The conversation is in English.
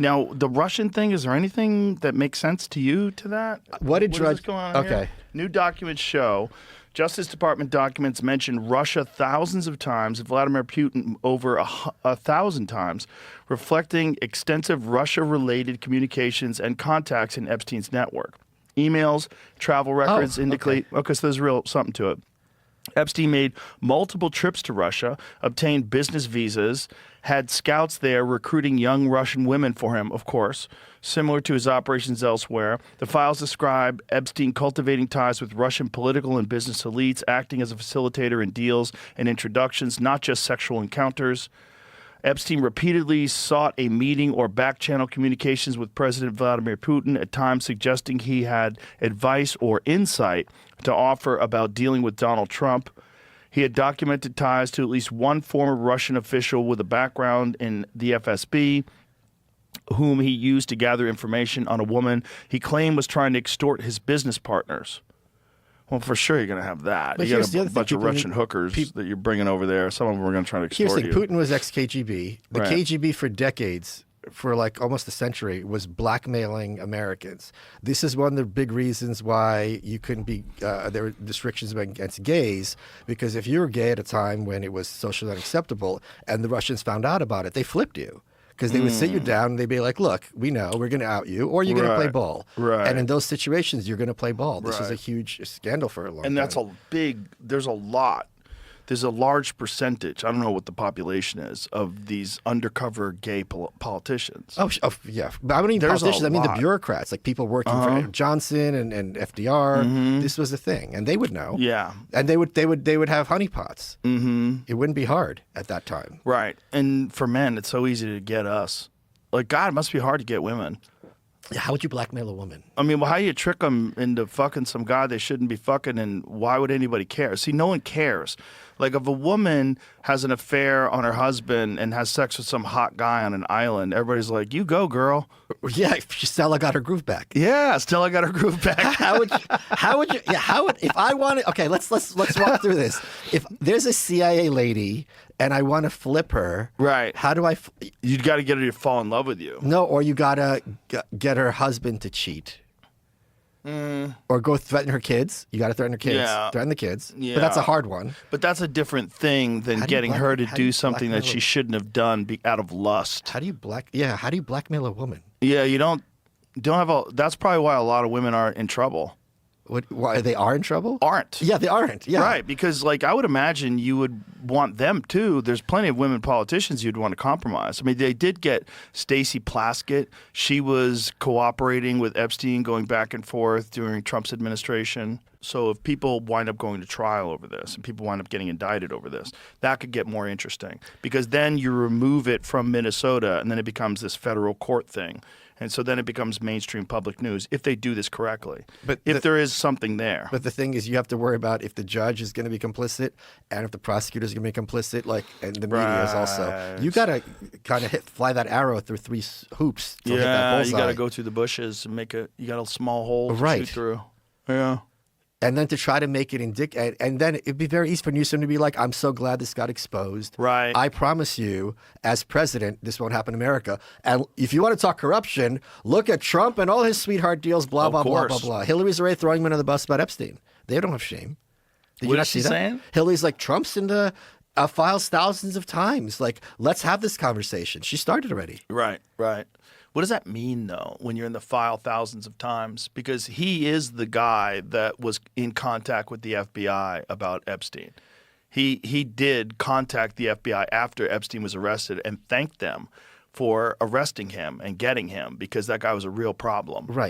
Now, the Russian thing, is there anything that makes sense to you to that? What did Drudge... Is going on here? Okay. New documents show Justice Department documents mention Russia thousands of times and Vladimir Putin over 1,000 times, reflecting extensive Russia-related communications and contacts in Epstein's network. Emails, travel records indicate... Okay, so there's real something to it. Epstein made multiple trips to Russia, obtained business visas, had scouts there recruiting young Russian women for him, of course, similar to his operations elsewhere. The files describe Epstein cultivating ties with Russian political and business elites, acting as a facilitator in deals and introductions, not just sexual encounters. Epstein repeatedly sought a meeting or back-channel communications with President Vladimir Putin, at times suggesting he had advice or insight to offer about dealing with Donald Trump. He had documented ties to at least one former Russian official with a background in the FSB, whom he used to gather information on a woman he claimed was trying to extort his business partners. Well, for sure you're going to have that. But you here's the got other a bunch thing, of Russian hookers that you're bringing over there. Some of them are going to try to extort Here's the you. thing. Putin was ex-KGB. The Right. KGB for decades, for like almost a century, was blackmailing Americans. This is one of the big reasons why you couldn't be, there were restrictions against gays, because if you were gay at a time when it was socially unacceptable and the Russians found out about it, they flipped you. Because they would sit you down and they'd be like, look, we know, we're going to out you, or you're going to play ball. Right. And in those situations, you're going to play ball. This is a huge scandal for a long time. And that's a big, there's a lot. There's a large percentage, I don't know what the population is, of these undercover gay politicians. Oh, yeah. But I don't mean There's politicians, a I mean the lot. bureaucrats, like people working for Johnson and FDR. This was a thing, and they would know. Yeah. And they would have honeypots. It wouldn't be hard at that time. Right. And for men, it's so easy to get us. Like, God, it must be hard to get women. How would you blackmail a woman? I mean, well, how do you trick them into fucking some guy they shouldn't be fucking, and why would anybody care? See, no one cares. Like, if a woman has an affair on her husband and has sex with some hot guy on an island, everybody's like, you go, girl. Yeah, Stella got her groove back. Yeah, Stella got her groove back. How would if I wanted, okay, let's walk through this. If there's a CIA lady and I want to flip her, Right. how do I? You got to get her to fall in love with you. No, or you gotta get her husband to cheat. Or go threaten her kids. You got to threaten her kids. Yeah. Threaten the kids. Yeah. But that's a hard one. But that's a different thing than How do you getting her to how do do you something that blackmail she a- shouldn't have done out of lust. How do you blackmail a woman? Yeah, you don't have a. That's probably why a lot of women are in trouble. Why they are in trouble? Aren't. Yeah, they aren't. Yeah. Right, because like I would imagine you would want them too. There's plenty of women politicians you'd want to compromise. I mean, they did get Stacey Plaskett. She was cooperating with Epstein, going back and forth during Trump's administration. So if people wind up going to trial over this and people wind up getting indicted over this, that could get more interesting, because then you remove it from Minnesota and then it becomes this federal court thing. And so then it becomes mainstream public news if they do this correctly. But if there is something there. But the thing is, you have to worry about if the judge is going to be complicit and if the prosecutor is going to be complicit, and the media is also. You got to kind of fly that arrow through three hoops to hit that Yeah, bullseye. you got to go through the bushes and you got a small hole to Right. shoot through. Yeah. And then to try to make it and then it'd be very easy for Newsom to be like, I'm so glad this got exposed. Right. I promise you, as president, this won't happen in America. And if you want to talk corruption, look at Trump and all his sweetheart deals, blah, Of blah, blah, blah, course. blah. Hillary's already throwing him under the bus about Epstein. They don't have shame. Did What you not is she see that? saying? Hillary's like, Trump's in the files thousands of times. Like, let's have this conversation. She started already. Right, right. What does that mean, though, when you're in the file thousands of times? Because he is the guy that was in contact with the FBI about Epstein. He did contact the FBI after Epstein was arrested and thanked them for arresting him and getting him, because that guy was a real problem. Right.